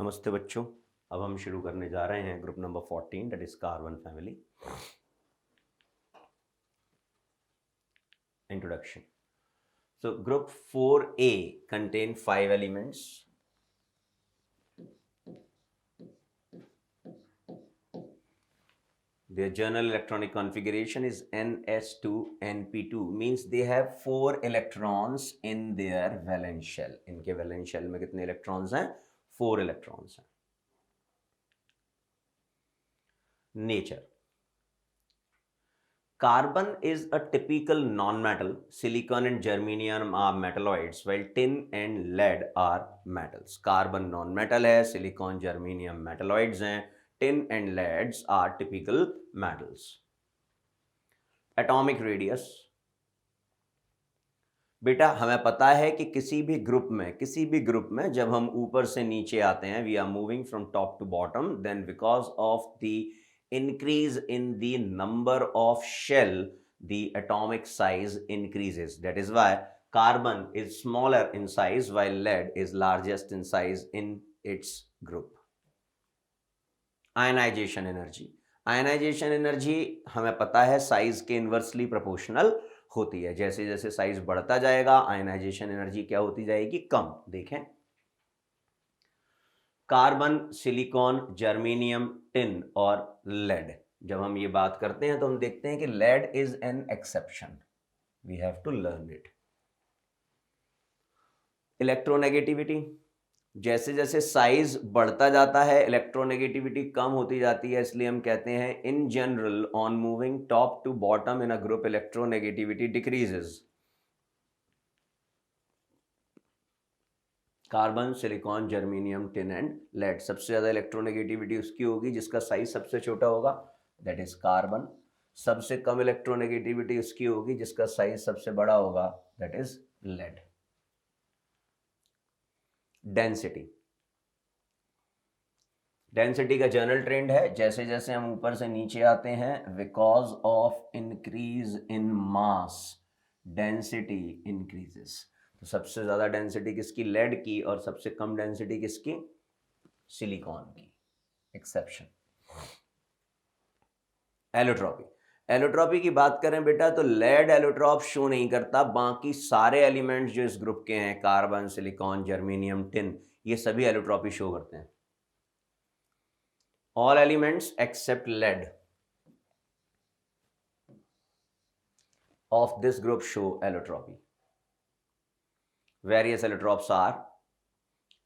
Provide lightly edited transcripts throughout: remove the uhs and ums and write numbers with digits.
नमस्ते बच्चों। अब हम शुरू करने जा रहे हैं group number 14 that is carbon family. Introduction. So group 4A contain 5 elements. Their general electronic configuration is ns2np2, means they have 4 electrons in their valence shell. इनके valence shell में कितने electrons हैं? 4 electrons हैं. Nature. Carbon is a typical non-metal. Silicon and germanium are metalloids, while tin and lead are metals. Carbon non-metal है, silicon, germanium metalloids हैं, tin and leads are typical metals. Atomic radius. बेटा हमें पता है कि किसी भी ग्रुप में जब हम ऊपर से नीचे आते हैं, we are moving from top to bottom, then because of the increase in the number of shell, the atomic size increases. That is why carbon is smaller in size while lead is largest in size in its group. Ionization energy. Ionization energy हमें पता है size के inversely proportional होती है. जैसे जैसे size बढ़ता जाएगा आयनाइजेशन एनर्जी क्या होती जाएगी? कम. देखें, कार्बन, सिलिकॉन, जर्मेनियम, टिन और लेड. जब हम ये बात करते हैं तो हम देखते हैं कि lead is an exception. We have to learn it. Electronegativity. जैसे जैसे साइज बढ़ता जाता है इलेक्ट्रोनेगेटिविटी कम होती जाती है, इसलिए हम कहते हैं in general on moving top to bottom in a group electronegativity decreases. Carbon, silicon, germanium, tin and lead. सबसे ज्यादा इलेक्ट्रोनेगेटिविटी उसकी होगी जिसका साइज सबसे छोटा होगा, दैट इज कार्बन. सबसे कम इलेक्ट्रोनेगेटिविटी उसकी होगी जिसका साइज सबसे बड़ा होगा, that is lead. Density. Density का जनरल ट्रेंड है जैसे जैसे हम ऊपर से नीचे आते हैं, because of increase in mass density increases. तो सबसे ज्यादा डेंसिटी किसकी? लेड की. और सबसे कम डेंसिटी किसकी? सिलिकॉन की. एक्सेप्शन. एलोट्रॉपी. एलोट्रॉपी की बात करें बेटा तो लेड एलोट्रॉप शो नहीं करता, बाकी सारे एलिमेंट्स जो इस ग्रुप के हैं, कार्बन, सिलिकॉन, जर्मेनियम, टिन, ये सभी एलोट्रॉपी शो करते हैं. All elements except lead of this group show allotropy. Various allotropes are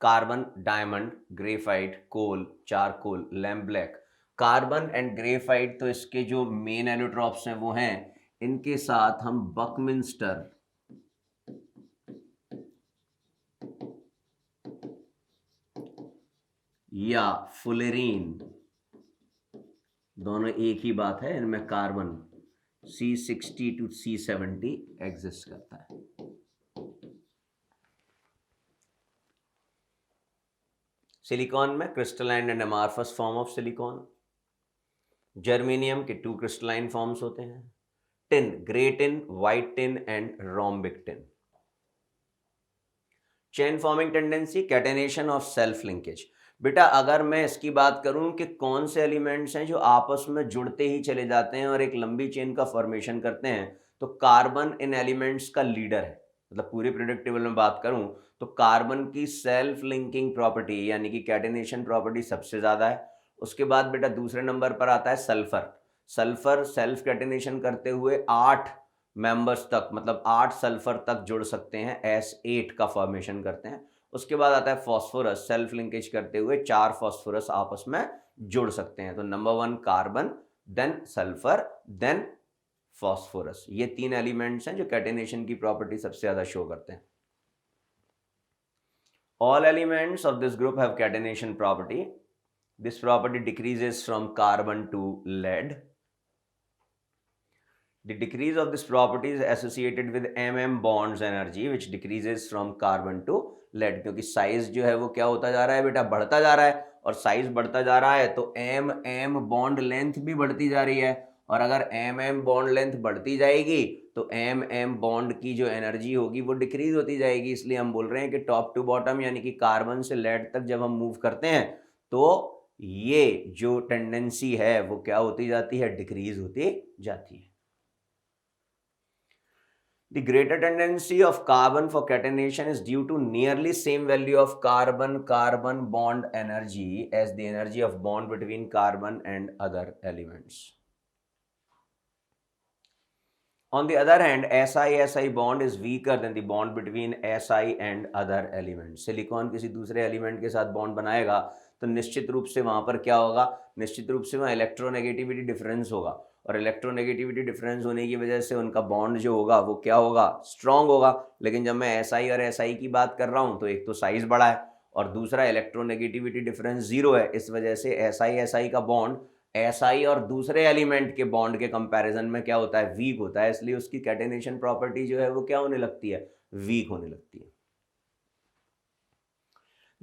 carbon, diamond, graphite, coal, charcoal, lamp black. Carbon and graphite तो इसके जो मेन एलोट्रॉप्स हैं वो हैं. इनके साथ हम बकमिंस्टर या फुलेरीन, दोनों एक ही बात है. इनमें carbon C60 to C70 exist करता है. सिलिकॉन में crystalline and amorphous form of silicon. Germanium के 2 क्रिस्टलाइन फॉर्म्स होते हैं. Tin, grey tin, white tin and rhombic tin. Chain forming tendency, catenation of self linkage. बेटा अगर मैं इसकी बात करूं कि कौन से एलिमेंट्स हैं जो आपस में जुड़ते ही चले जाते हैं और एक लंबी चेन का फॉर्मेशन करते हैं, तो कार्बन इन एलिमेंट्स का लीडर है. मतलब पूरे पीरियोडिक टेबल में बात करूं तो कार्बन की सेल्फ लिंकिंग प्रॉपर्टी यानी कि कैटेनेशन प्रॉपर्टी सबसे ज्यादा है. उसके बाद बेटा दूसरे नंबर पर आता है सल्फर. सल्फर सेल्फ कैटेनेशन करते हुए 8 मेंबर्स तक, मतलब 8 सल्फर तक जुड़ सकते हैं, S8 का फॉर्मेशन करते हैं. उसके बाद आता है फॉस्फोरस, सेल्फ लिंकेज करते हुए 4 फॉस्फोरस आपस में जुड़ सकते हैं. तो number 1 carbon, then sulphur, then phosphorus. ये 3 एलिमेंट्स हैं जो कैटेनेशन की प्रॉपर्टी सबसे ज्यादा शो करते हैं. All elements of this group have catenation property. This property decreases from carbon to lead. The decrease of this property is associated with mm bonds energy, which decreases from carbon to lead. क्योंकि size जो है वो क्या होता जा रहा है बेटा? बढ़ता जा रहा है. और साइज बढ़ता जा रहा है तो mm बॉन्ड लेंथ भी बढ़ती जा रही है. और अगर एम बॉन्ड लेंथ बढ़ती जाएगी तो एम बॉन्ड की जो एनर्जी होगी वो डिक्रीज होती जाएगी। इसलिए हम बोल रहे हैं कि टॉप टू बॉटम यानी कि कार्बन से लेड तक जब हम मूव करते हैं तो ये जो टेंडेंसी है वो क्या होती जाती है, डिक्रीज होती जाती है। The greater tendency of carbon for catenation is due to nearly same value of carbon bond energy as the energy of bond between carbon and other elements. On the other hand, Si bond is weaker than the bond between Si and other elements. Silicon किसी दूसरे element के साथ bond बनाएगा तो निश्चित रूप से वहां पर क्या होगा, निश्चित रूप से वहां इलेक्ट्रोनेगेटिविटी डिफरेंस होगा और इलेक्ट्रोनेगेटिविटी डिफरेंस होने की वजह से उनका बॉन्ड जो होगा वो क्या होगा, स्ट्रांग होगा। लेकिन जब मैं Si और Si की बात कर रहा हूं तो एक तो साइज बड़ा है और दूसरा इलेक्ट्रोनेगेटिविटी डिफरेंस जीरो है। इस वजह से Si का बॉन्ड Si और दूसरे एलिमेंट के बॉन्ड के कंपैरिजन में क्या होता है, वीक होता है। इसलिए उसकी कैटेनेशन प्रॉपर्टी जो है वो क्या होने लगती है, वीक होने लगती है।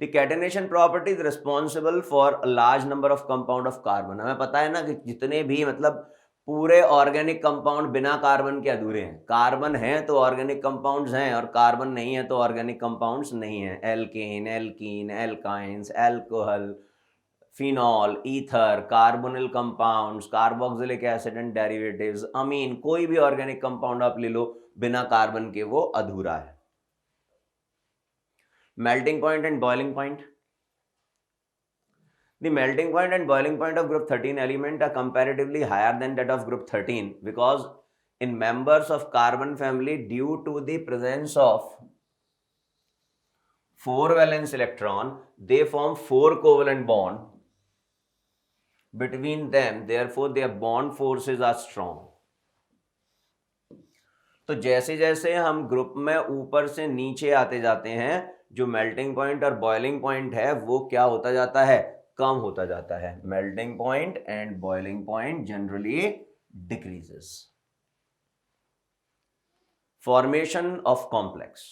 The catenation property is responsible for a large number of compound of carbon. हमें पता है ना कि जितने भी मतलब पूरे ऑर्गेनिक कंपाउंड बिना कार्बन के अधूरे हैं। कार्बन है तो ऑर्गेनिक कंपाउंड्स हैं और कार्बन नहीं है तो ऑर्गेनिक कंपाउंड्स नहीं हैं। Alkane, alkene, alkynes, alcohol, phenol, ether, carbonyl compounds, carboxylic acid and derivatives, amine, कोई भी ऑर्गेनिक कंपाउंड आप ले लो बिना कार्बन के वो अधूरा है। Melting point and boiling point. The melting point and boiling point of group 13 element are comparatively higher than that of group 13 because in members of carbon family, due to the presence of 4 valence electron, they form 4 covalent bond between them, therefore their bond forces are strong. तो जैसे जैसे हम group में ऊपर से नीचे आते जाते हैं, जो मेल्टिंग पॉइंट और बॉइलिंग पॉइंट है वो क्या होता जाता है, कम होता जाता है। Melting point and boiling point generally decreases. Formation of complex.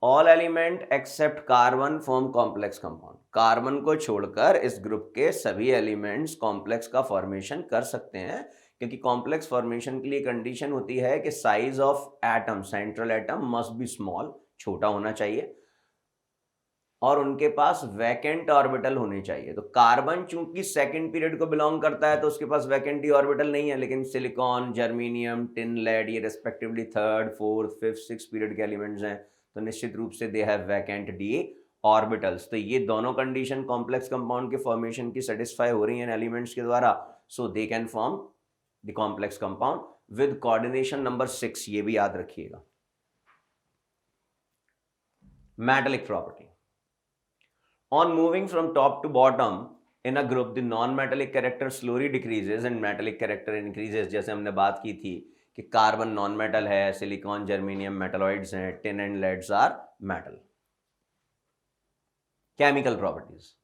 All element except carbon form complex compound. Carbon को छोड़कर इस ग्रुप के सभी एलिमेंट्स कॉम्प्लेक्स का फॉर्मेशन कर सकते हैं, क्योंकि कॉम्प्लेक्स फॉर्मेशन के लिए कंडीशन होती है कि size of atom, central atom must be small, छोटा होना चाहिए और उनके पास वैकेंट ऑर्बिटल होने चाहिए। तो कार्बन चूंकि सेकंड पीरियड को बिलोंग करता है तो उसके पास वैकेंट ऑर्बिटल नहीं है, लेकिन सिलिकॉन, जर्मेनियम, टिन, लेड ये respectively third, fourth, fifth, six period के एलिमेंट्स हैं, तो निश्चित रूप से they have vacant d orbitals. तो ये दोनों कंडीशन कॉम्प्लेक्स कंपाउंड के फॉर्मेशन की सेटिस्फाई हो रही हैं एलिमेंट्स के द्वारा, so they can form the complex compound with coordination number 6, ये भी याद रखिएगा। Metallic property. On moving from top to bottom in a group, the non-metallic character slowly decreases and metallic character increases। जैसे हमने बात की थी कि कार्बन नॉन मेटल है, सिलिकॉन, जर्मेनियम मेटलॉइड्स हैं, tin and leads are metal. Chemical properties.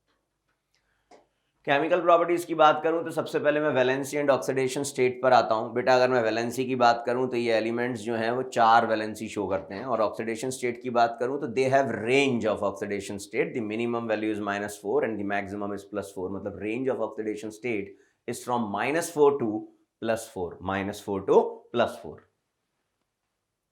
Chemical properties की बात करूं तो सबसे पहले मैं वैलेंसी एंड ऑक्सीडेशन स्टेट पर आता हूं। बेटा अगर मैं वैलेंसी की बात करूं तो ये एलिमेंट्स जो हैं वो 4 वैलेंसी शो करते हैं, और ऑक्सीडेशन स्टेट की बात करूं तो they have range of oxidation state. The minimum value is -4 and the maximum is +4। मतलब range of oxidation state is from -4 to +4, -4 to +4।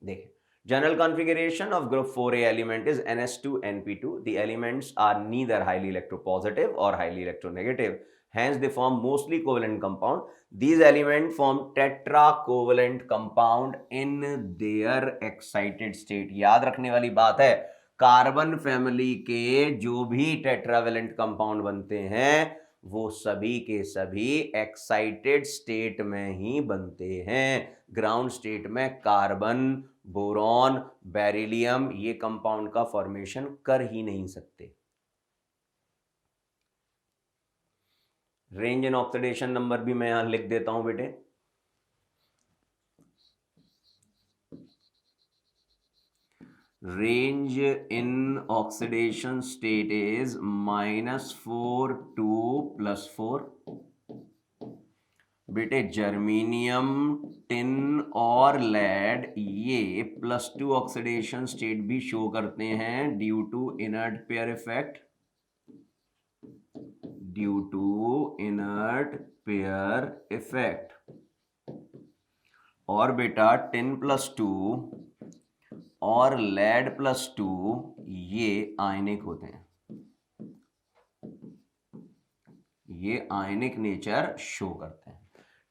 देखिए, general configuration of group 4a element is NS2 NP2. The elements are neither highly electropositive or highly electronegative, hence they form mostly covalent compound. These elements form tetracovalent compound in their excited state. याद रखने वाली बात है, carbon family के जो भी tetravalent compound बनते हैं वो सभी के सभी एक्साइटेड स्टेट में ही बनते हैं। ग्राउंड स्टेट में कार्बन, बोरॉन, बेरिलियम ये कंपाउंड का फॉर्मेशन कर ही नहीं सकते। रेंज एंड ऑक्सीडेशन नंबर भी मैं यहां लिख देता हूं बेटे। Range in oxidation state is -4 to +4। बेटे जर्मेनियम, टिन और लेड ये +2 ऑक्सीडेशन स्टेट भी शो करते हैं due to inert pair effect, due to inert pair effect. और बेटा टिन प्लस 2 और लेड प्लस 2 ये आयनिक होते हैं, ये आयनिक नेचर शो करते हैं।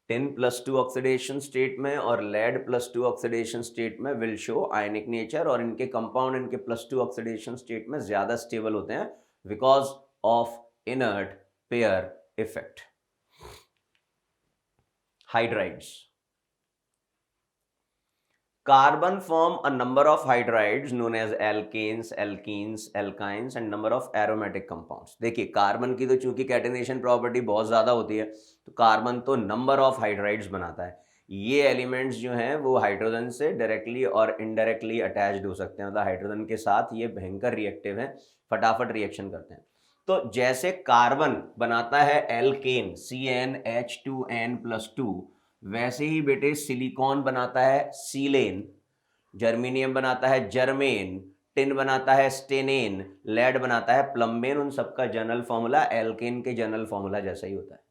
टिन प्लस 2 ऑक्सीडेशन स्टेट में और लेड प्लस 2 ऑक्सीडेशन स्टेट में विल शो आयनिक नेचर, और इनके कंपाउंड इनके प्लस 2 ऑक्सीडेशन स्टेट में ज्यादा स्टेबल होते हैं because of inert pair effect. Hydrides, carbon form a number of hydrides known as alkanes, alkenes, alkynes and number of aromatic compounds। देखिए carbon की तो चूंकि कैटेनेशन प्रॉपर्टी बहुत ज्यादा होती है तो कार्बन तो नंबर ऑफ हाइड्राइड्स बनाता है। ये एलिमेंट्स जो हैं वो हाइड्रोजन से डायरेक्टली और इनडायरेक्टली अटैच्ड हो सकते हैं, मतलब हाइड्रोजन के साथ ये भयंकर रिएक्टिव हैं, फटाफट रिएक्शन करते हैं। तो जैसे कार्बन बनाता है एल्केन CnH2n+2, वैसे ही बेटे सिलिकॉन बनाता है सीलेन, जर्मीनियम बनाता है जर्मेन, टिन बनाता है स्टेनेन, लेड बनाता है प्लम्बेन। उन सबका जनरल फॉर्मूला एल्केन के जनरल फॉर्मूला जैसा ही होता है।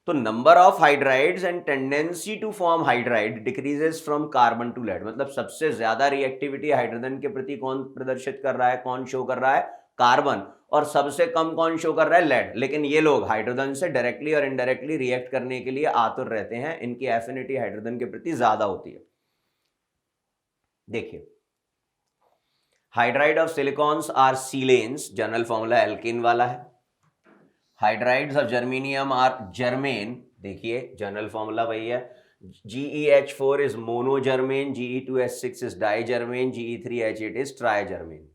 तो number of hydrides and tendency to form hydride decreases from carbon to lead, मतलब सबसे ज्यादा रिएक्टिविटी हाइड्रोजन के प्रति कौन प्रदर्शित कर रहा है, कौन शो कर रहा है, कार्बन, और सबसे कम कौन शो कर रहा है, लेड। लेकिन ये लोग हाइड्रोजन से डायरेक्टली और इनडायरेक्टली रिएक्ट करने के लिए आतुर रहते हैं, इनकी एफिनिटी हाइड्रोजन के प्रति ज्यादा होती है। देखिए hydride of silicons are silanes, general formula alkane वाला है। Hydrides of germanium are germane, देखिए जनरल फॉर्मूला वही है। GeH4 is monogermane, Ge2H6 is digermane, Ge3H8 is trigermane.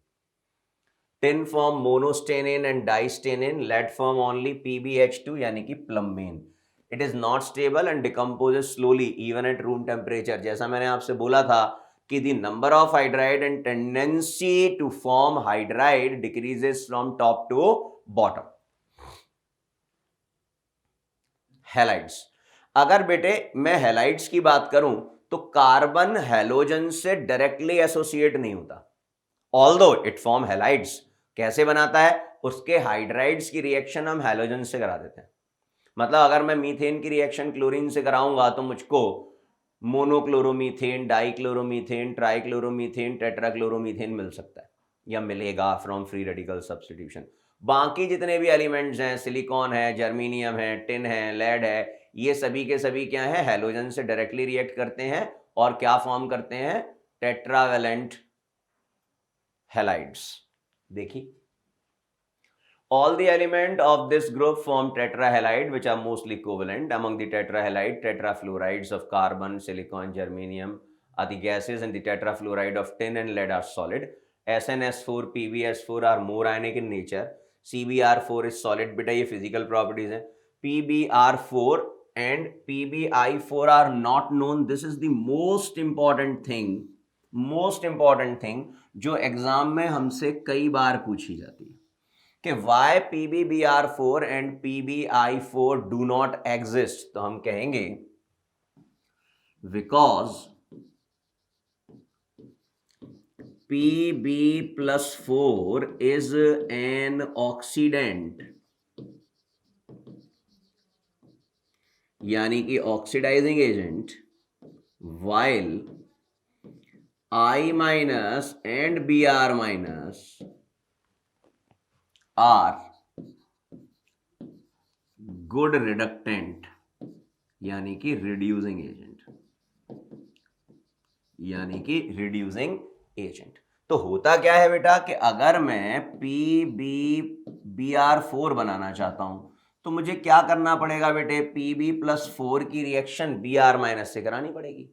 Tin form monostannane and distannane, lead form only PbH2 यानी कि plumbane. It is not stable and decomposes slowly even at room temperature. जैसा मैंने आपसे बोला था कि the number of hydride and tendency to form hydride decreases from top to bottom. Halides, अगर बेटे मैं हैलाइड्स की बात करूं तो कार्बन हैलोजन से डायरेक्टली एसोसिएट नहीं होता, ऑल्दो इट फॉर्म हैलाइड्स। कैसे बनाता है, उसके हाइड्राइड्स की रिएक्शन हम हैलोजन से करा देते हैं। मतलब अगर मैं मीथेन की रिएक्शन क्लोरीन से कराऊंगा तो मुझको मोनोक्लोरोमीथेन, डाइक्लोरोमीथेन, ट्राइक्लोरोमीथेन, टेट्राक्लोरोमीथेन मिल सकता है या मिलेगा फ्रॉम फ्री रेडिकल सब्स्टिट्यूशन। बाकी जितने भी एलिमेंट्स हैं, सिलिकॉन है, जर्मीनियम है, टिन है, लेड है, ये सभी के सभी क्या है, हैलोजन से डायरेक्टली रिएक्ट करते हैं और क्या फॉर्म करते हैं, टेट्रावेलेंट हैलाइड्स। देखिए all the element of this group form tetrahalide which are mostly covalent. Among the tetrahalide, tetrafluorides of carbon, silicon, germanium are the gases and the tetrafluoride of tin and lead are solid. SnS4, PbS4 are more ionic in nature. CbR4 is solid. बेटा ये physical properties हैं। PbR4 and PbI4 are not known. This is the most important thing जो exam में हमसे कई बार पूछी जाती है कि why PbBr4 and PbI4 do not exist। तो हम कहेंगे because Pb+4 is an oxidant, यानी कि oxidising agent, while I- and Br- are good reductant, यानी कि रिड्यूसिंग एजेंट। तो होता क्या है बेटा कि अगर मैं PbBr4 बनाना चाहता हूं तो मुझे क्या करना पड़ेगा बेटे, Pb+4 की रिएक्शन Br- से करानी पड़ेगी।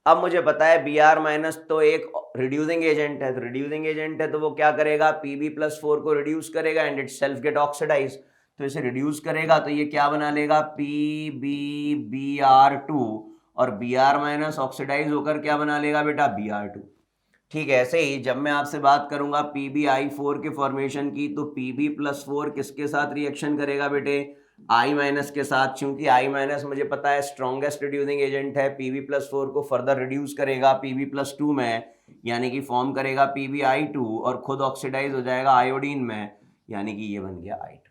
अब मुझे पता है Br- तो एक रिड्यूसिंग एजेंट है, तो रिड्यूसिंग एजेंट है तो वो क्या करेगा, Pb+4 को रिड्यूस करेगा and itself get oxidise. तो इसे रिड्यूस करेगा तो ये क्या बना लेगा, PbBr2, और Br- ऑक्सीडाइज होकर क्या बना लेगा बेटा, Br2। ठीक है, ऐसे ही जब मैं आपसे बात करूंगा PbI4 के फॉर्मेशन की तो Pb+4 किसके साथ रिएक्शन करेगा बेटे, I- के साथ। चूंकि I- मुझे पता है स्ट्रॉन्गेस्ट रिड्यूसिंग एजेंट है, Pb+4 को फर्दर रिड्यूस करेगा Pb+2 में, यानी कि फॉर्म करेगा PbI2 और खुद ऑक्सीडाइज हो जाएगा आयोडीन में, यानी कि ये बन गया I2।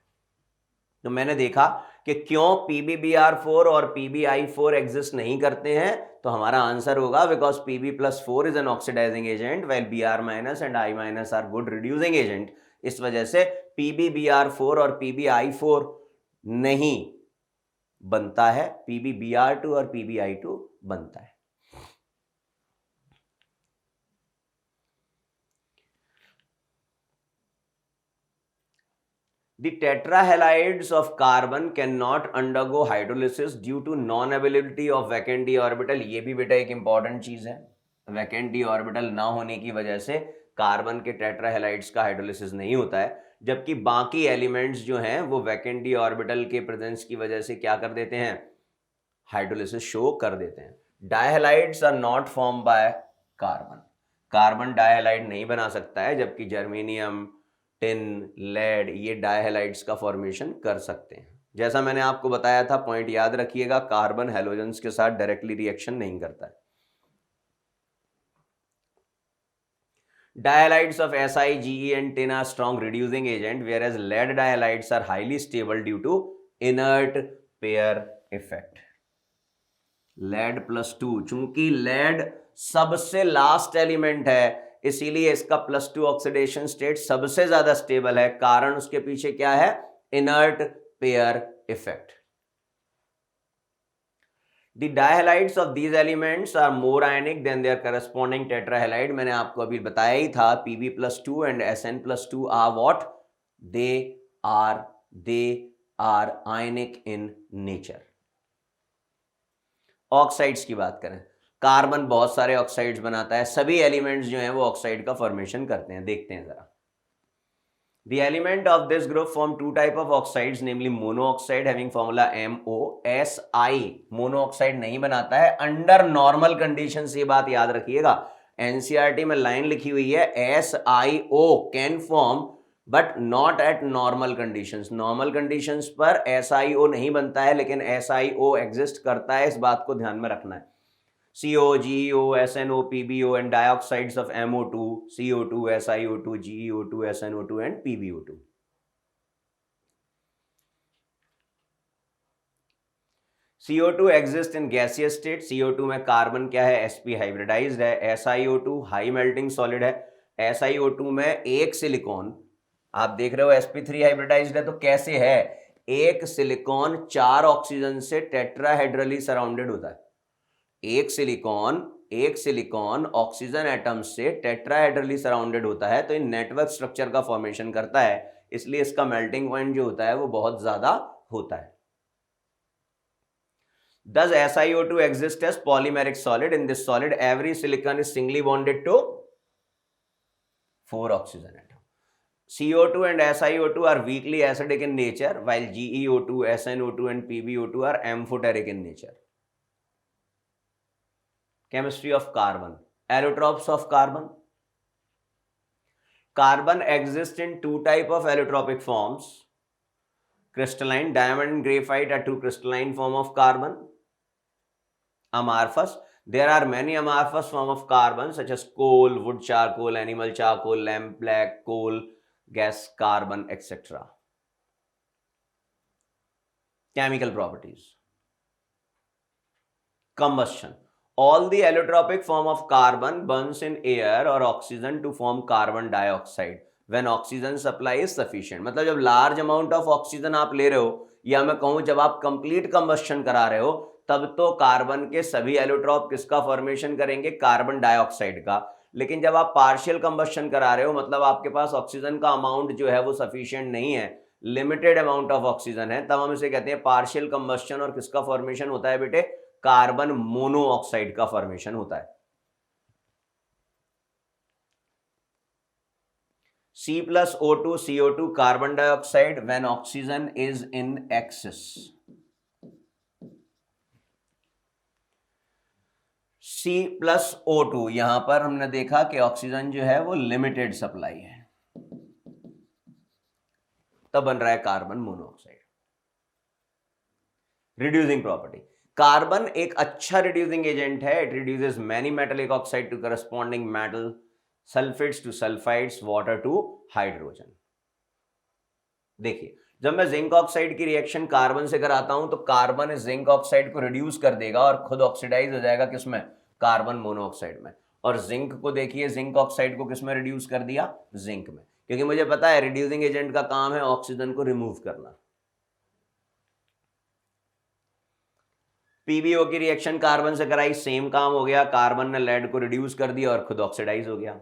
तो मैंने देखा कि क्यों PbBr4 और PbI4 एग्जिस्ट नहीं करते हैं, तो हमारा आंसर होगा because Pb+4 is an oxidising agent while Br- and I- are good reducing agent. इस वजह से PbBr4 और PbI4 नहीं बनता है, PbBr2 और PbI2 बनता है। The tetrahalides of carbon cannot undergo hydrolysis due to non-availability of vacant d orbital। ये भी बेटा एक इंपॉर्टेंट चीज है, वैकेंट डी ऑर्बिटल ना होने की वजह से कार्बन के टेट्राहेलाइड्स का हाइड्रोलिसिस नहीं होता है, जबकि बाकी एलिमेंट्स जो हैं वो वैकेंट डी ऑर्बिटल के प्रेजेंस की वजह से क्या कर देते हैं, हाइड्रोलिसिस शो कर देते हैं। Dihalides are not form by carbon, carbon dihalide नहीं बना सकता है, जबकि जर्मेनियम, टिन, लेड ये डायहेलाइड्स का फॉर्मेशन कर सकते हैं। जैसा मैंने आपको बताया था, पॉइंट याद रखिएगा, कार्बन हैलोजेंस के साथ डायरेक्टली रिएक्शन नहीं करता है। Dihalides of Si, Ge and tin are strong reducing agent, whereas lead dihalides are highly stable due to inert pair effect. lead +2, चूंकि lead सबसे लास्ट एलिमेंट है, इसीलिए इसका +2 ऑक्सीडेशन स्टेट सबसे ज्यादा स्टेबल है। कारण उसके पीछे क्या है, inert pair effect. The dihalides of these elements are more ionic than their corresponding tetrahalide। मैंने आपको अभी बताया ही था, Pb+2 and Sn+2 are what? They are ionic in nature। Oxides की बात करें, कार्बन बहुत सारे ऑक्साइड्स बनाता है, सभी एलिमेंट्स जो हैं वो ऑक्साइड का फॉर्मेशन करते हैं। देखते हैं जरा। The element of this group form two type of oxides, namely monooxide having formula MO। Si monooxide नहीं बनाता है अंडर नॉर्मल कंडीशन, ये बात याद रखिएगा। एनसीईआरटी में लाइन लिखी हुई है SiO can form but not at normal conditions. Normal conditions पर SiO नहीं बनता है, लेकिन SiO एग्जिस्ट करता है, इस बात को ध्यान में रखना है। CO, GeO, SNO, PbO and dioxides of MO2, CO2, SiO2, GeO2, SNO2 and PbO2। CO2 exists in gaseous state। CO2 में कार्बन क्या है, sp हाइब्रिडाइज्ड है। SiO2 हाई मेल्टिंग सॉलिड है। SiO2 में एक सिलिकॉन, आप देख रहे हो sp3 हाइब्रिडाइज्ड है, तो कैसे है, एक सिलिकॉन 4 ऑक्सीजन से टेट्राहेड्रली सराउंडेड होता है। एक सिलिकॉन ऑक्सीजन एटम से टेट्राहेड्रली सराउंडेड होता है, तो इन नेटवर्क स्ट्रक्चर का फॉर्मेशन करता है, इसलिए इसका मेल्टिंग पॉइंट जो होता है वो बहुत ज्यादा होता है। Does SiO2 exist as polymeric solid? In this solid, every silicon is singly bonded to 4 oxygen atom। CO2 and SiO2 are weakly acidic in nature, while GeO2, SnO2 and PbO2 are amphoteric in nature। Chemistry of carbon, allotropes of carbon। Carbon exists in two type of allotropic forms। Crystalline, diamond and graphite are two crystalline form of carbon। Amorphous, there are many amorphous form of carbon such as coal, wood charcoal, animal charcoal, lamp black, coal, gas carbon, etc। Chemical properties, combustion, all the allotropic form of carbon burns in air or oxygen to form carbon dioxide when oxygen supply is sufficient। मतलब जब large amount of oxygen आप ले रहे हो, या मैं कहूं जब आप कंप्लीट कंबस्शन करा रहे हो, तब तो कार्बन के सभी एलोट्रॉप किसका फॉर्मेशन करेंगे, कार्बन डाइऑक्साइड का। लेकिन जब आप पार्शियल कंबस्शन करा रहे हो, मतलब आपके पास ऑक्सीजन का अमाउंट जो है वो सफिशिएंट नहीं है, लिमिटेड अमाउंट ऑफ ऑक्सीजन है, तब हम इसे कहते हैं पार्शियल कंबस्शन। और किसका फॉर्मेशन होता है बेटे, कार्बन मोनोऑक्साइड का फॉर्मेशन होता है। C+O2 CO2 carbon dioxide when oxygen is in excess. C+O2, यहां पर हमने देखा कि ऑक्सीजन जो है वो लिमिटेड सप्लाई है, तब बन रहा है carbon monoxide. Reducing property, carbon एक अच्छा रिड्यूसिंग एजेंट है। It reduces many metallic oxide to corresponding metal, sulphates to sulphides, water to hydrogen. देखिए जब मैं जिंक ऑक्साइड की रिएक्शन कार्बन से कराता हूं तो कार्बन इस जिंक ऑक्साइड को रिड्यूस कर देगा और खुद ऑक्सीडाइज हो जाएगा किसमें, कार्बन मोनोऑक्साइड में। और जिंक को देखिए, जिंक ऑक्साइड को किसमें रिड्यूस कर दिया, जिंक में, क्योंकि मुझे पता है रिड्यूसिंग एजेंट का काम है ऑक्सीजन को रिमूव करना। पीबीओ की रिएक्शन कार्बन से कराई, सेम काम हो गया, कार्बन ने लेड को रिड्यूस कर दिया और खुद ऑक्सीडाइज हो गया।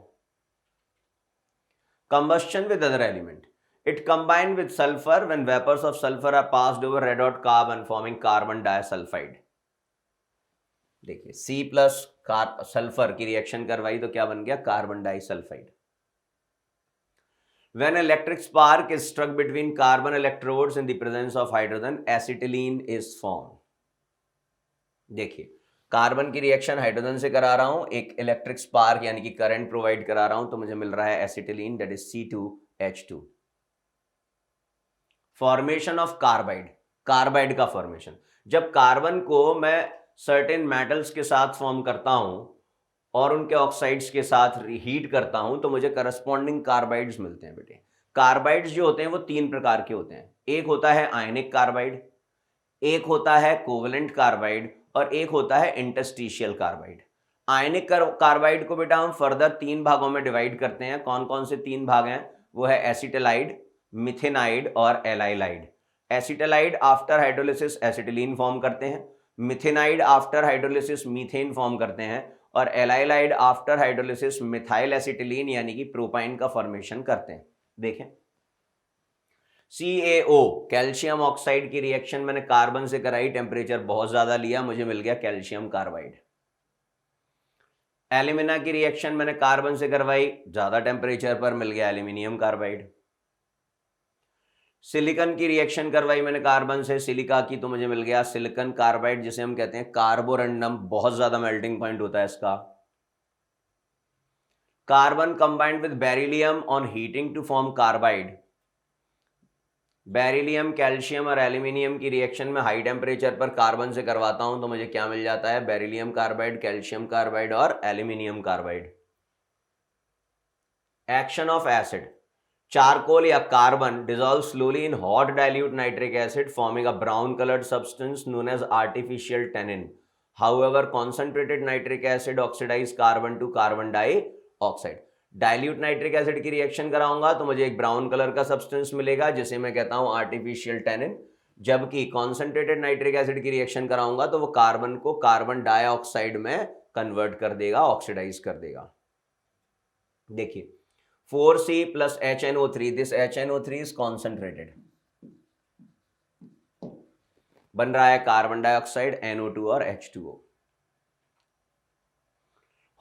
Combustion with other element, it combine with sulphur when vapours of sulphur are passed over red hot carbon forming carbon disulphide. देखिए सी प्लस सल्फर की रिएक्शन करवाई तो क्या बन गया, carbon disulphide. When electric spark is struck between carbon electrodes in the presence of hydrogen, acetylene is formed. देखिए carbon की reaction hydrogen से करा रहा हूं, एक इलेक्ट्रिक स्पार्क यानी कि करंट प्रोवाइड करा रहा हूं, तो मुझे मिल रहा है acetylene, that is C2H2। Formation of carbide, carbide का फॉर्मेशन, जब कार्बन को मैं सर्टेन मेटल्स के साथ फॉर्म करता हूं और उनके ऑक्साइड्स के साथ हीट करता हूं तो मुझे करस्पॉन्डिंग कार्बाइड्स मिलते हैं बेटे। कार्बाइड्स जो होते हैं वो तीन प्रकार के होते हैं, एक होता है आयनिक कार्बाइड, एक होता है कोवेलेंट कार्बाइड और एक होता है इंटरस्टिशियल कार्बाइड। आयनिक कार्बाइड को बेटा हम फर्दर तीन भागों में डिवाइड करते हैं। कौन कौन से तीन भाग हैं, वो है एसिटालाइड, मिथेनाइड और एलाइलाइड। एसिटालाइड आफ्टर हाइड्रोलिसिस एसिटिलीन फॉर्म करते हैं, मिथेनाइड आफ्टर हाइड्रोलिसिस मीथेन फॉर्म करते हैं और एलाइलाइड आफ्टर हाइड्रोलिसिस मिथाइल एसिटिलीन यानी कि प्रोपाइन का फॉर्मेशन करते हैं। देखें CaO कैल्शियम ऑक्साइड की रिएक्शन मैंने कार्बन से कराई, टेम्परेचर बहुत ज्यादा लिया, मुझे मिल गया कैल्शियम कार्बाइड। एल्यूमिना की रिएक्शन मैंने कार्बन से करवाई, ज्यादा टेम्परेचर पर, मिल गया एल्यूमिनियम कार्बाइड। सिलिकॉन की रिएक्शन करवाई मैंने कार्बन से, सिलिका की, तो मुझे मिल गया सिलिकॉन कार्बाइड, जिसे हम कहते हैं कार्बोरंडम, बहुत ज्यादा मेल्टिंग पॉइंट होता है इसका। Carbon combined with beryllium on heating to form carbide. Beryllium, calcium और एल्यूमिनियम की रिएक्शन में हाई टेम्परेचर पर कार्बन से करवाता हूं तो मुझे क्या मिल जाता है, बेरिलियम कार्बाइड, कैल्शियम कार्बाइड और aluminium carbide. Action of acid, charcoal या carbon dissolve slowly in hot dilute nitric acid forming a brown coloured substance known as artificial tannin. However concentrated nitric acid oxidise carbon to carbon dioxide. Dilute nitric acid की reaction कराऊंगा तो मुझे एक brown colour का substance मिलेगा जिसे मैं कहता हूं आर्टिफिशियल टेनिन, जबकि कॉन्सेंट्रेटेड नाइट्रिक एसिड की रिएक्शन कराऊंगा तो वो कार्बन को कार्बन डाइऑक्साइड में कन्वर्ट कर देगा, ऑक्सीडाइज कर देगा। देखिए 4C plus HNO3, this HNO3 is concentrated, बन रहा है कार्बन डाइऑक्साइड, NO2 और H2O।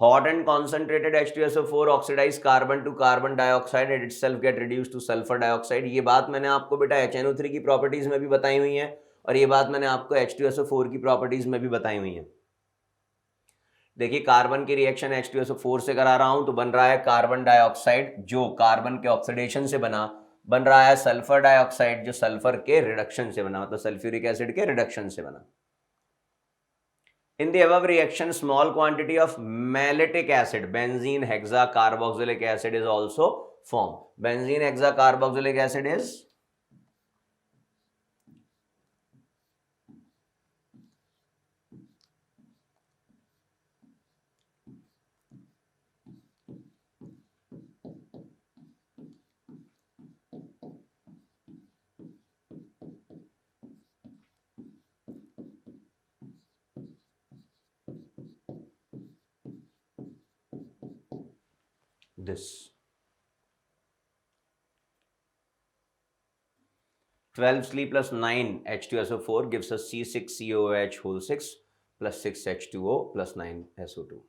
Hot and concentrated H2SO4 oxidize carbon to carbon dioxide and itself get reduced to sulfur dioxide। ये बात मैंने आपको बेटा HNO3 की प्रॉपर्टीज में भी बताई हुई है और ये बात मैंने आपको H2SO4 की प्रॉपर्टीज में भी बताई हुई है। देखिए कार्बन की रिएक्शन H2SO4 से करा रहा हूं तो बन रहा है कार्बन डाइऑक्साइड जो कार्बन के ऑक्सीडेशन से बना, बन रहा है सल्फर डाइऑक्साइड जो सल्फर के रिडक्शन से बना, मतलब सल्फ्यूरिक एसिड के रिडक्शन से बना। In the above reaction, small quantity of malate acid, benzene hexacarboxylic acid is also formed. Benzene hexacarboxylic acid is this 12C plus 9 H2SO4 gives us C6COOH whole 6 plus 6H2O plus 9SO2.